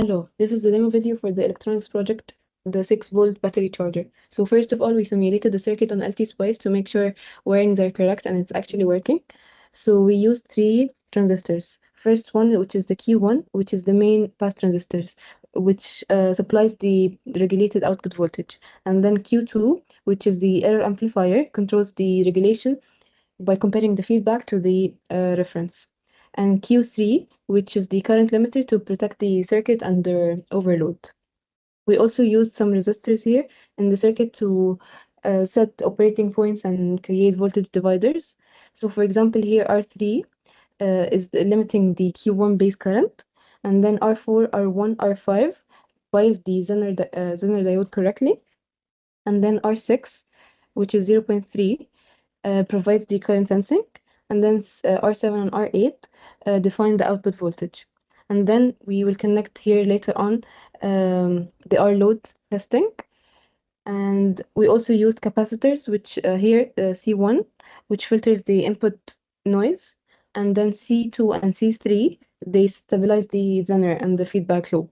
Hello, this is the demo video for the electronics project, the 6-volt battery charger. So first of all, we simulated the circuit on LT-Spice to make sure wirings are correct and it's actually working. So we used 3 transistors. First one, which is the Q1, which is the main pass transistor, which supplies the regulated output voltage. And then Q2, which is the error amplifier, controls the regulation by comparing the feedback to the reference. And Q3, which is the current limiter to protect the circuit under overload. We also used some resistors here in the circuit to set operating points and create voltage dividers. So for example, here R3 is limiting the Q1 base current, and then R4, R1, R5 bias the Zener diode correctly, and then R6, which is 0.3, provides the current sensing, and then R7 and R8 define the output voltage. And then we will connect here later on the R load testing. And we also used capacitors, which here C1, which filters the input noise, and then C2 and C3, they stabilize the Zener and the feedback loop.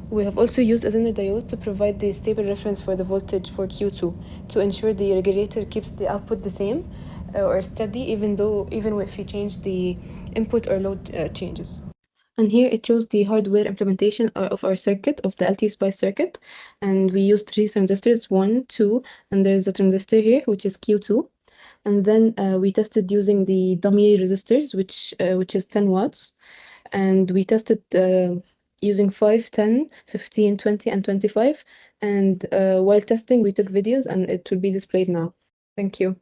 We have also used a Zener diode to provide the stable reference for the voltage for Q2 to ensure the regulator keeps the output the same or steady even if you change the input or load changes. And here it shows the hardware implementation of our circuit, of the LT-Spice circuit. And we used 3 transistors, 1, 2, and there's a transistor here, which is Q2. And then we tested using the dummy resistors, which is 10 watts. And we tested using 5, 10, 15, 20, and 25. And while testing, we took videos, and it will be displayed now. Thank you.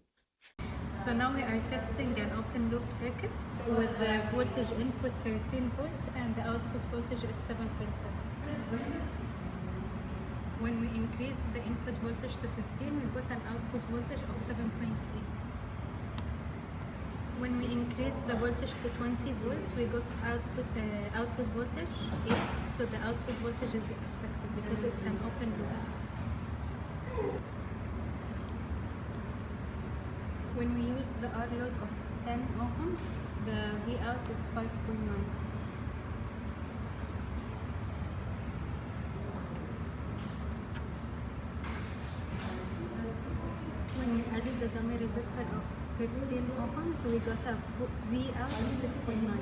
So now we are testing an open loop circuit with the voltage input 13 volts and the output voltage is 7.7. When we increase the input voltage to 15, we got an output voltage of 7.8. When we increase the voltage to 20 volts, we got output voltage 8, so the output voltage is expected because it's an open loop. When we use the R load of 10 ohms, the V out is 5.9. When we added the dummy resistor of 15 ohms, we got a V out of 6.9.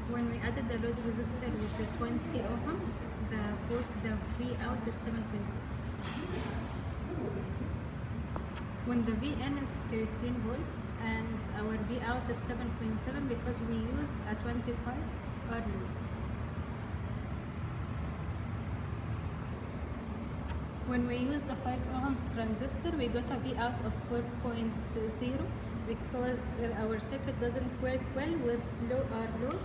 When we added the load resistor with the 20 ohms, the V out is 7.6. When the Vn is 13 volts and our V out is 7.7 because we used a 25 R load. When we use the 5 ohms transistor, we got a V out of 4.0 because our circuit doesn't work well with low R load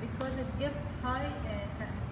because it gives high current.